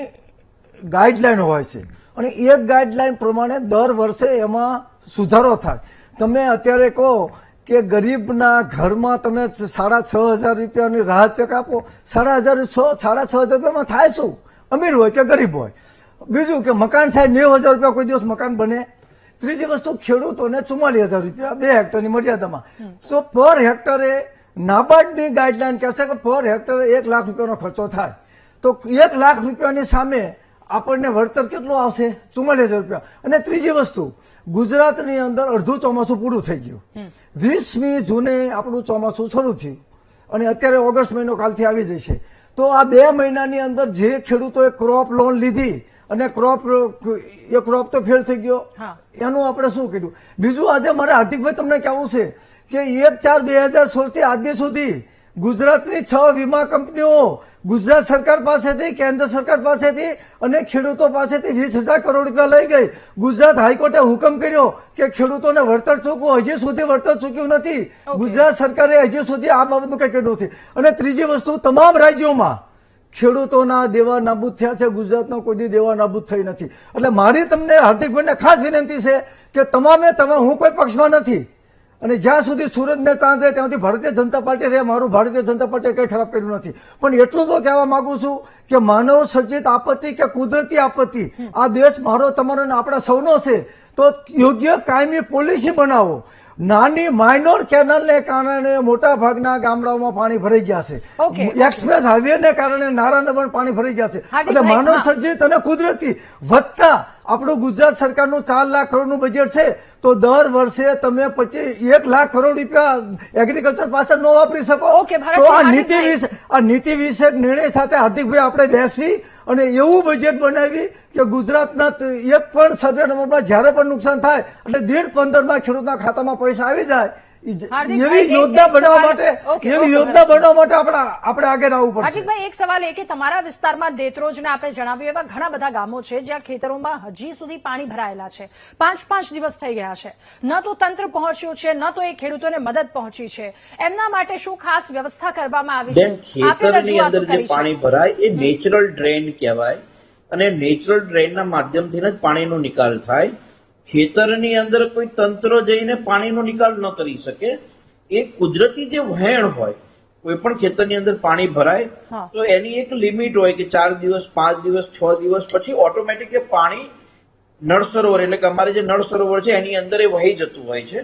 ગાઈડલાઈન હોય છે અને એક ગાઈડલાઈન પ્રમાણે દર વર્ષે એમાં સુધારો થાય. તમે અત્યારે કહો કે ગરીબના ઘરમાં તમે 6,500 રૂપિયાની રાહત પેક આપો. 6,500 રૂપિયામાં થાય શું? અમીર હોય કે ગરીબ હોય. બીજું કે મકાન સાહેબ 90,000 રૂપિયા કોઈ દિવસ મકાન બને. ત્રીજી વસ્તુ, ખેડૂતોને 44,000 રૂપિયા 2 હેક્ટરની મર્યાદામાં. તો પર હેક્ટરે નાબાર્ડની ગાઈડલાઈન કહેશે કે પર હેક્ટરે 1 લાખ રૂપિયાનો ખર્ચો થાય. તો 1 લાખ રૂપિયાની સામે આપણને વળતર કેટલું આવશે? 44,000 રૂપિયા. અને ત્રીજી વસ્તુ, ગુજરાતની અંદર અડધું ચોમાસું પૂરું થઈ ગયું. 20મી જૂને આપણું ચોમાસું શરૂ થયું અને અત્યારે ઓગસ્ટ મહિનો કાલથી આવી જશે. તો આ 2 મહિનાની અંદર જે ખેડૂતોએ ક્રોપ લોન લીધી અને ક્રોપ તો ફેલ થઈ ગયો, એનું આપણે શું કર્યું? બીજું, આજે મારે હાર્દિકભાઈ તમને કહેવું છે કે 1/4/2016 થી આજ સુધી ગુજરાતની 6 વીમા કંપનીઓ ગુજરાત સરકાર પાસેથી, કેન્દ્ર સરકાર પાસેથી અને ખેડૂતો પાસેથી 20,000 કરોડ રૂપિયા લઈ ગઈ. ગુજરાત હાઈકોર્ટે હુકમ કર્યો કે ખેડૂતોને વળતર ચૂકવો. હજી સુધી વળતર ચૂક્યું નથી. ગુજરાત સરકારે હજી સુધી આ બાબતનું કંઈ કર્યું નથી. અને ત્રીજી વસ્તુ, તમામ રાજ્યોમાં ખેડૂતોના દેવા નાબૂદ થયા છે. ગુજરાતમાં કોઈ દી દેવા નાબૂદ થઈ નથી. એટલે મારી તમને હાર્દિકભાઈને ખાસ વિનંતી છે કે તમામે હું કોઈ પક્ષમાં નથી અને જ્યાં સુધી સુરતને ચાંદ રહે ત્યાંથી ભારતીય જનતા પાર્ટી રહે. મારું ભારતીય જનતા પાર્ટીએ કંઈ ખરાબ કર્યું નથી. પણ એટલું તો કહેવા માંગુ છું કે માનવ સર્જિત આપત્તિ કે કુદરતી આપત્તિ આ દેશ મારો, તમારો અને આપણા સૌનો છે. તો યોગ્ય કાયમી પોલિસી બનાવો. નાની માઇનોર કેનાલને કારણે મોટા ભાગના ગામડાઓમાં પાણી ભરાઈ ગયા છે. એક્સપ્રેસ હાઈવેને કારણે નારાયણ પાણી ભરાઈ ગયા છે. એટલે માનવ સર્જિત અને કુદરતી વધતા આપણું ગુજરાત સરકારનું 4 લાખ કરોડનું બજેટ છે. તો દર વર્ષે તમે 1 લાખ કરોડ રૂપિયા એગ્રીકલ્ચર પાસે ન વાપરી શકો. તો આ નીતિ વિષયક નિર્ણય સાથે હાર્દિકભાઈ આપણે બેસવી અને એવું બજેટ બનાવી કે ગુજરાતના એક પણ સર્વે નંબરમાં જયારે પણ નુકસાન થાય એટલે 15 ખેડૂતના ખાતામાં પૈસા આવી જાય. એવી યોજના બનાવવા માટે આપણે આગળ આવવું પડશે.
હાર્દિકભાઈ, એક સવાલ એ કે તમારા વિસ્તારમાં દેત્રોજને આપે જણાવ્યું એવા ઘણા બધા ગામો છે જ્યાં ખેતરોમાં હજી સુધી પાણી ભરાયેલા છે. 5 દિવસ થઈ ગયા છે. ન તો તંત્ર પહોંચ્યું છે, ન તો એ ખેડૂતોને મદદ પહોંચી છે. એમના માટે શું ખાસ વ્યવસ્થા કરવામાં આવી છે?
ખેતરની અંદર જે પાણી ભરાય એ નેચરલ ડ્રેન કહેવાય અને નેચરલ ડ્રેનના માધ્યમથી જ પાણીનો નિકાલ થાય. ખેતરની અંદર કોઈ તંત્ર જઈને પાણીનો નિકાલ ન કરી શકે. એ કુદરતી જે વહેણ હોય, કોઈ પણ ખેતરની અંદર પાણી ભરાય તો એની એક લિમિટ હોય કે 4 દિવસ, 5 દિવસ, 6 દિવસ પછી ઓટોમેટિક એ પાણી નળ સરોવર એટલે કે અમારે જે નળ સરોવર છે એની અંદર એ વહી જતું હોય છે.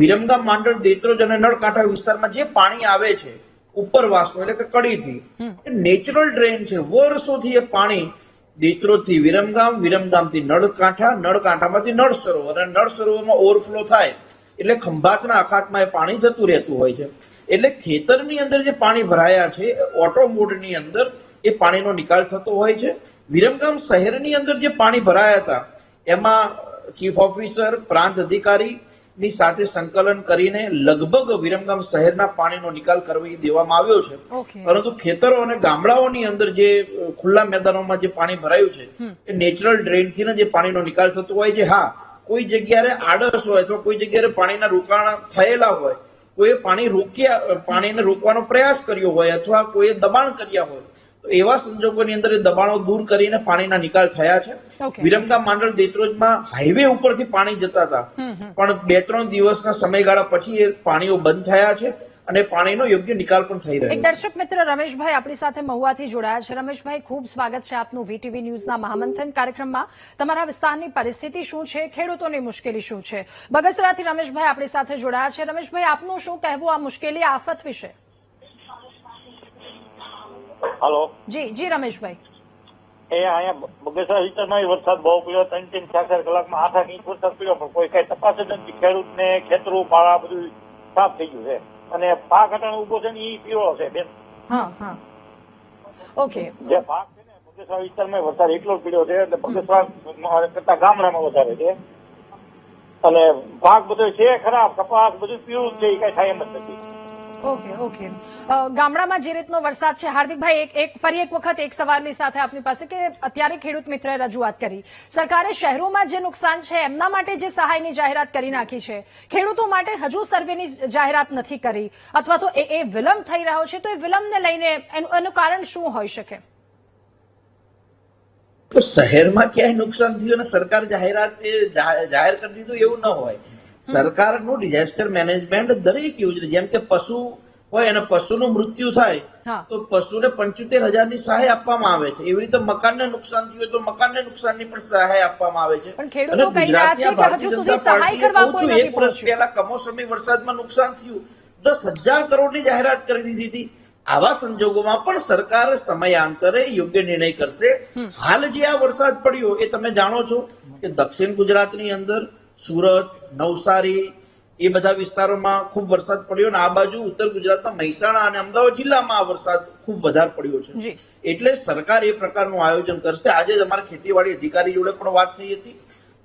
વિરમગામ, માંડળ, દેત્રોજ અને નળકાંઠા વિસ્તારમાં જે પાણી આવે છે ઉપરવાસનું એટલે કે કડીથી, એ નેચરલ ડ્રેન છે. વર્ષોથી એ પાણી દેત્રોજથી વિરમગામ, વિરમગામથી નળકાંઠા, નળકાંઠામાંથી નળ સરોવર અને નળ સરોવરમાં ઓવરફ્લો થાય એટલે ખંભાતના અખાતમાં એ પાણી જતું રહેતું હોય છે. એટલે ખેતરની અંદર જે પાણી ભરાયા છે ઓટો મોડની અંદર એ પાણીનો નિકાલ થતો હોય છે. વિરમગામ શહેરની અંદર જે પાણી ભરાયા હતા એમાં ચીફ ઓફિસર, પ્રાંત અધિકારી ની સાથે સંકલન કરીને લગભગ વિરમગામ શહેરના પાણીનો નિકાલ કરી દેવામાં આવ્યો છે. પરંતુ ખેતરો અને ગામડાઓની અંદર જે ખુલ્લા મેદાનોમાં જે પાણી ભરાયું છે એ નેચરલ ડ્રેનથી જે પાણીનો નિકાલ થતો હોય છે. હા, કોઈ જગ્યાએ આડસ હોય અથવા કોઈ જગ્યાએ પાણીના રોકાણ થયેલા હોય, કોઈ પાણીને રોકવાનો પ્રયાસ કર્યો હોય અથવા કોઈ દબાણ કર્યા હોય તો એવા સંજોગોની અંદર દબાણો દૂર કરીને પાણીના નિકાલ થયા છે. વિરમગામ, માંડળ, દેત્રોજમાં હાઈવે ઉપરથી પાણી જતા હતા પણ 2-3 દિવસના સમયગાળા પછી એ પાણીઓ બંધ થયા છે અને પાણીનો યોગ્ય નિકાલ પણ થઈ રહ્યો છે.
એક દર્શક મિત્ર રમેશભાઈ આપણી સાથે મહુવાથી જોડાયા છે. રમેશભાઈ, ખૂબ સ્વાગત છે આપનું વીટીવી ન્યૂઝના મહામંથન કાર્યક્રમમાં. તમારા વિસ્તારની પરિસ્થિતિ શું છે, ખેડૂતોની મુશ્કેલી શું છે? બગસરાથી રમેશભાઈ આપણી સાથે જોડાયા છે. રમેશભાઈ, આપનું શું કહેવું આ મુશ્કેલી, આફત વિશે?
હાલો
જી રમેશભાઈ.
અહીંયા બગસરા વિસ્તારમાં વરસાદ બહુ પડ્યો. 3-4 કલાકમાં 8 ઇંચ વરસાદ પડ્યો પણ કોઈ કઈ તપાસ જ નથી. ખેડૂતને ખેતરો પાળા બધું સાફ થઈ ગયું છે અને પાક અટાણે ઉભો છે ને એ પીળો છે બેન.
ઓકે.
જે પાક છે ને બગસરા વિસ્તારમાં વરસાદ એટલો પીળો છે એટલે બગસરા કરતા ગામડામાં વધારે છે અને પાક બધો છે ખરાબ, કપાસ બધું પીળું છે, એ કઈ થાય એમ જ નથી.
ઓકે. ગામડામાં જે રીતનો વરસાદ છે, હાર્દિકભાઈ, ફરી એક વખત એક સવાલની સાથે આપની પાસે કે અત્યારે ખેડૂત મિત્રએ રજૂઆત કરી, સરકારે શહેરોમાં જે નુકસાન છે એમના માટે જે સહાયની જાહેરાત કરી નાખી છે, ખેડૂતો માટે હજુ સર્વેની જાહેરાત નથી કરી અથવા તો એ વિલંબ થઈ રહ્યો છે, તો એ વિલંબને લઈને એનું કારણ શું હોઈ શકે?
તો શહેરમાં ક્યાંય નુકસાન થયું અને સરકાર જાહેર કરી દીધું એવું ન હોય. સરકારનું ડિઝાસ્ટર મેનેજમેન્ટ દરેક યોજના, જેમ કે પશુ હોય અને પશુનું મૃત્યુ થાય તો પશુને 75,000ની સહાય આપવામાં આવે છે. એવી રીતે મકાનને નુકસાન થયું તો મકાનને નુકસાનની પણ સહાય આપવામાં આવે છે. અને ગુજરાતની ભારતીય જનતા પાર્ટીએ 1 વર્ષ પહેલા કમોસમી વરસાદમાં નુકસાન થયું 10,000 કરોડની જાહેરાત કરી દીધી હતી. આવા સંજોગોમાં પણ સરકાર સમયાંતરે યોગ્ય નિર્ણય કરશે. હાલ જે આ વરસાદ પડ્યો એ તમે જાણો છો કે દક્ષિણ ગુજરાતની અંદર સુરત, નવસારી એ બધા વિસ્તારોમાં ખૂબ વરસાદ પડ્યો અને આ બાજુ ઉત્તર ગુજરાતના મહેસાણા અને અમદાવાદ જિલ્લામાં આ વરસાદ ખૂબ વધારે પડ્યો છે. એટલે સરકાર એ પ્રકારનું આયોજન કરશે. આજે જ અમારા ખેતીવાડી અધિકારી જોડે પણ વાત થઈ હતી,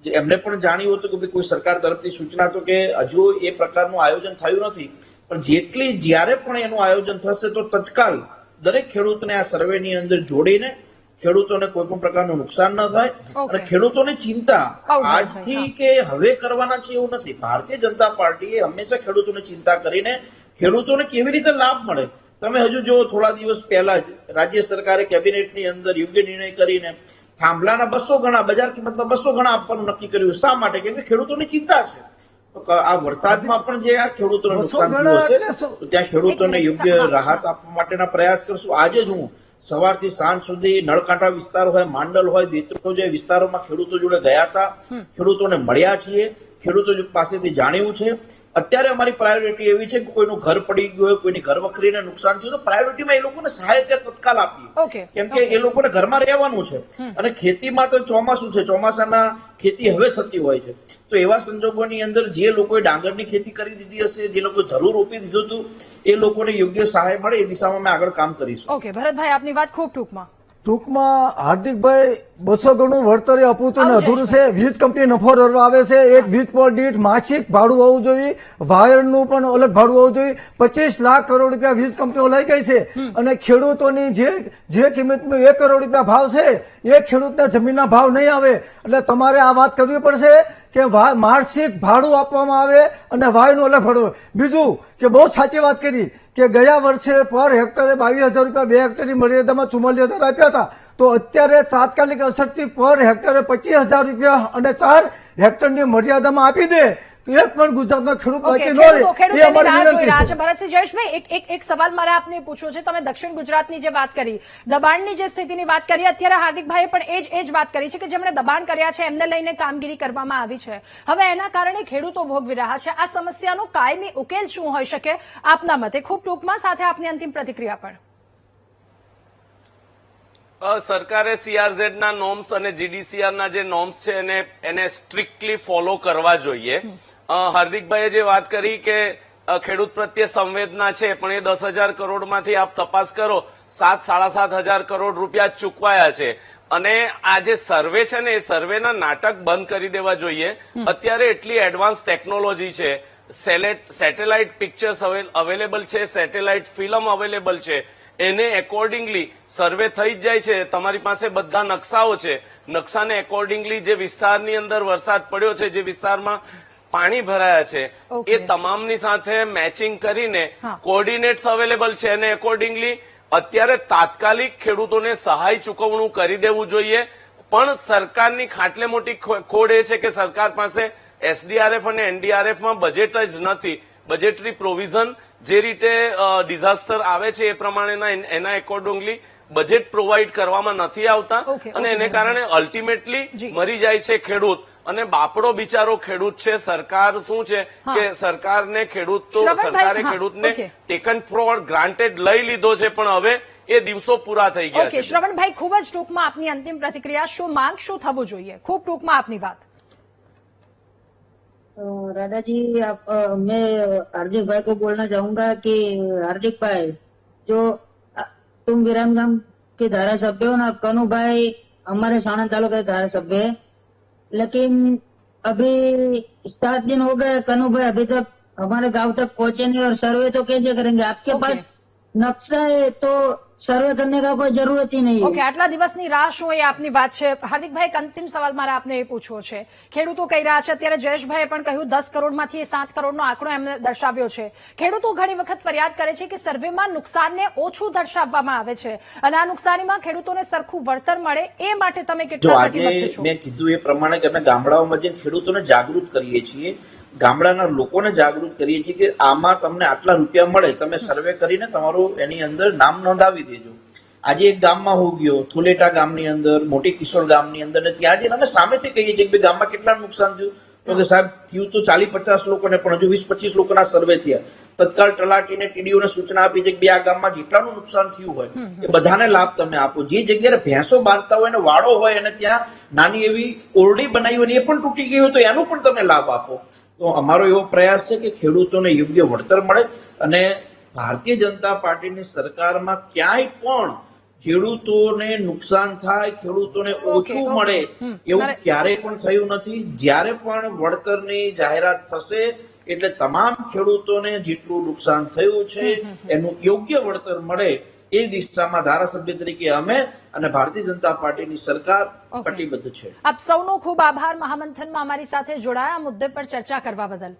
એમને પણ જાણ્યું હતું કે કોઈ સરકાર તરફથી સૂચના તો કે હજુ એ પ્રકારનું આયોજન થયું નથી પણ જ્યારે પણ એનું આયોજન થશે તો તત્કાલ દરેક ખેડૂતને આ સર્વેની અંદર જોડીને ખેડૂતોને કોઈ પણ પ્રકારનું નુકસાન ન થાય અને ખેડૂતોની ચિંતા આજથી કે હવે કરવાના છે એવું નથી. ભારતીય જનતા પાર્ટીએ હંમેશા ખેડૂતોની ચિંતા કરીને ખેડૂતોને કેવી રીતે લાભ મળે. તમે હજુ જો થોડા દિવસ પહેલા જ રાજ્ય સરકારે કેબિનેટની અંદર યોગ્ય નિર્ણય કરીને થાંભલાના 200 ગણા બજાર કિંમતના 200 ગણા આપવાનું નક્કી કર્યું. શા માટે? કેમ કે ખેડૂતોની ચિંતા છે. આ વરસાદમાં પણ જે આ ખેડૂતોને નુકસાન થયું હશે તો ત્યાં ખેડૂતોને યોગ્ય રાહત આપવા માટેના પ્રયાસ કરશું. આજે જ હું સવારથી સાંજ સુધી નળકાંઠા વિસ્તાર હોય, માંડલ હોય, દેત્રોજ જે વિસ્તારોમાં ખેડૂતો જોડે ગયા હતા, ખેડૂતોને મળ્યા છીએ, ખેડૂતો પાસેથી જાણ્યું છે. અત્યારે અમારી પ્રાયોરિટી એવી છે કે કોઈનું ઘર પડી ગયું હોય, કોઈની ઘર વખરીને નુકસાન થયું તો પ્રાયોરિટીમાં એ લોકોને સહાય તત્કાલ આપીએ, કેમ કે એ લોકોને ઘરમાં રહેવાનું છે અને ખેતીમાં તો ચોમાસું છે, ચોમાસાના ખેતી હવે થતી હોય છે. તો એવા સંજોગોની અંદર જે લોકોએ ડાંગરની ખેતી કરી દીધી હશે, જે લોકોએ ધરું રોપી દીધું હતું, એ લોકોને યોગ્ય સહાય મળે એ દિશામાં અમે આગળ કામ કરીશું.
ઓકે ભરતભાઈ, આપની વાત ખૂબ ટૂંકમાં
હાર્દિકભાઈ 200 ગણું વળતર અપૂરતું ને અધૂરું છે. વીજ કંપની નફો રળવા આવે છે. એક વીજ પોલ દીઠ માસિક ભાડું હોવું જોઈએ, વાયરનું પણ અલગ ભાડું હોવું જોઈએ. 25 લાખ કરોડ રૂપિયા વીજ કંપનીઓ લઈ ગઈ છે અને ખેડૂતોની જે કિંમતમાં 1 કરોડ રૂપિયા ભાવ છે એ ખેડૂતને જમીનના ભાવ નહીં આવે. એટલે તમારે આ વાત કરવી પડશે કે માસિક ભાડું આપવામાં આવે અને વાયનું અલગ ભાડું. બીજું કે બહુ સાચી વાત કરી કે ગયા વર્ષે પર હેક્ટરે 22,000 રૂપિયા 2 હેક્ટરની મર્યાદામાં 44,000 આપ્યા હતા. તો અત્યારે તાત્કાલિક અસરથી પર હેક્ટરે 25,000 રૂપિયા અને 4 હેક્ટરની મર્યાદામાં આપી દે તો એક પણ ગુજરાતનો ખેડૂત બાકી ન રહે. એ અમારી વિનંતી છે.
ભરતસિંહ, જયેશભાઈ, એક સવાલ મારે આપને પૂછવો છે. તમે દક્ષિણ ગુજરાતની જે વાત કરી, દબાણની જે સ્થિતિની વાત કરી, અત્યારે હાર્દિકભાઈએ પણ એ જ વાત કરી છે કે જેમણે દબાણ કર્યા છે એમને લઈને કામગીરી કરવામાં આવી છે. હવે એના કારણે ખેડૂતો ભોગવી રહ્યા છે. આ સમસ્યાનો કાયમી ઉકેલ શું હોઈ શકે આપના મતે? ખૂબ ટૂંકમાં, સાથે આપની અંતિમ પ્રતિક્રિયા પણ.
સરકારે CRZ ના નોર્મ્સ અને GDCR ના જે નોર્મ્સ છે એને સ્ટ્રિક્ટલી ફોલો કરવા જોઈએ. હાર્દિકભાઈએ જે વાત કરી કે ખેડૂત પ્રત્યે સંવેદના છે, પણ એ 10,000 કરોડમાંથી આપ તપાસ કરો 7-7,500 કરોડ રૂપિયા ચૂકવાયા છે. અને આ જે સર્વે છે ને એ સર્વેના નાટક બંધ કરી દેવા જોઈએ. અત્યારે એટલી એડવાન્સ ટેકનોલોજી છે, સેટેલાઇટ પિક્ચર્સ અવેલેબલ છે, સેટેલાઇટ ફિલ્મ અવેલેબલ છે, એને એકોર્ડિંગલી સર્વે થઈ જ જાય છે. તમારી પાસે બધા નકશાઓ છે, નકશાને એકોર્ડિંગલી જે વિસ્તારની અંદર વરસાદ પડ્યો છે, જે વિસ્તારમાં પાણી ભરાયા છે, એ તમામની સાથે મેચિંગ કરીને કોઓર્ડિનેટ્સ અવેલેબલ છે અને એકોર્ડિંગલી અત્યારે તાત્કાલિક ખેડૂતોને સહાય ચૂકવણું કરી દેવું જોઈએ. પણ સરકારની ખાટલે મોટી ખોડ એ છે કે સરકાર પાસે SDRF અને NDRFમાં બજેટ જ નથી. બજેટરી પ્રોવિઝન જે રીતે ડિઝાસ્ટર આવે છે એ પ્રમાણેના એના એકોર્ડિંગલી બજેટ પ્રોવાઈડ કરવામાં નથી આવતા અને એને કારણે અલ્ટિમેટલી મરી જાય છે ખેડૂત. અને બાપડો બિચારો ખેડૂત છે. સરકાર શું છે કે સરકારે ખેડૂતને ટેકન ફોર ગ્રાન્ટેડ લઈ લીધો છે, પણ હવે એ દિવસો પૂરા થઈ ગયા છે.
શ્રવણભાઈ, ખૂબ જ ટૂંકમાં આપની અંતિમ પ્રતિક્રિયા. શું માંગ, શું થવું જોઈએ? ખૂબ ટૂંકમાં આપની વાત.
राधा जी, मैं हार्दिक भाई को बोलना चाहूंगा कि हार्दिक भाई, जो तुम विरामगाम के धारासभ्य हो ना, कनु भाई हमारे साणंद तालुका के धारासभ्य है, लेकिन अभी 7 दिन हो गए कनु भाई अभी तक हमारे गांव तक पहुंचे नहीं. और सर्वे तो कैसे करेंगे? आपके पास नक्शा है तो સર્વે કરને કા કોઈ જરૂરત ही નહીં.
ઓકે, આટલા દિવસની રાહ શું એ આપની વાત છે. હાર્દિકભાઈ, એક અંતિમ સવાલ મારે આપને એ પૂછવો છે. ખેડૂતો કહી રહ્યા છે, અત્યારે જયેશભાઈએ પણ કહ્યું 10 કરોડમાંથી 7 કરોડનો આંકડો એમને દર્શાવ્યો છે. ખેડૂતો ઘણી વખત ફરિયાદ કરે છે કે સર્વેમાં નુકસાનને ઓછું દર્શાવવામાં આવે છે અને આ નુકસાનીમાં ખેડૂતોને સરખું વળતર મળે એ માટે તમે કેટલા પ્રતિબદ્ધ છો?
મેં કીધું એ પ્રમાણે કે અમે ગામડાઓમાં જઈને ખેડૂતોને જાગૃત કરીએ છીએ, ગામડાના લોકોને જાગૃત કરીએ છીએ કે આમાં તમને આટલા રૂપિયા મળે, તમે સર્વે કરીને તમારું એની અંદર નામ નોંધાવી દેજો. આજે એક ગામમાં હું ગયો, થુલેટા ગામની અંદર, મોટી કિશોર ગામની અંદર, ને ત્યાં જઈને અમે સામેથી કહીએ છીએ કે ગામમાં કેટલા નુકસાન થયું. તો કે સાહેબ થયું તો 40-50 લોકોને, પણ હજુ 20-25 લોકોના સર્વે થયા. તત્કાળ તલાટીને TDOને સૂચના આપી છે કે આ ગામમાં જેટલાનું નુકસાન થયું હોય એ બધાને લાભ તમે આપો. જે જગ્યાએ ભેંસો બાંધતા હોય અને વાડો હોય અને ત્યાં નાની એવી ઓરડી બનાવી હોય એ પણ તૂટી ગઈ હોય તો એનો પણ તમે લાભ આપો. તો અમારો એવો પ્રયાસ છે કે ખેડૂતોને યોગ્ય વળતર મળે અને ભારતીય જનતા પાર્ટીની સરકારમાં ક્યાંય પણ ખેડૂતોને નુકસાન થાય, ખેડૂતોને ઓછું મળે એવું ક્યારેય પણ થયું નથી. જ્યારે પણ વળતરની જાહેરાત થશે એટલે તમામ ખેડૂતોને જેટલું નુકસાન થયું છે એનું યોગ્ય વળતર મળે એ દિશામાં ધારાસભ્ય તરીકે અમે અને ભારતીય જનતા પાર્ટીની સરકાર કટિબદ્ધ છે.
આપ સૌનો ખૂબ આભાર મહામંથનમાં અમારી સાથે જોડાયા, આ મુદ્દે પર ચર્ચા કરવા બદલ.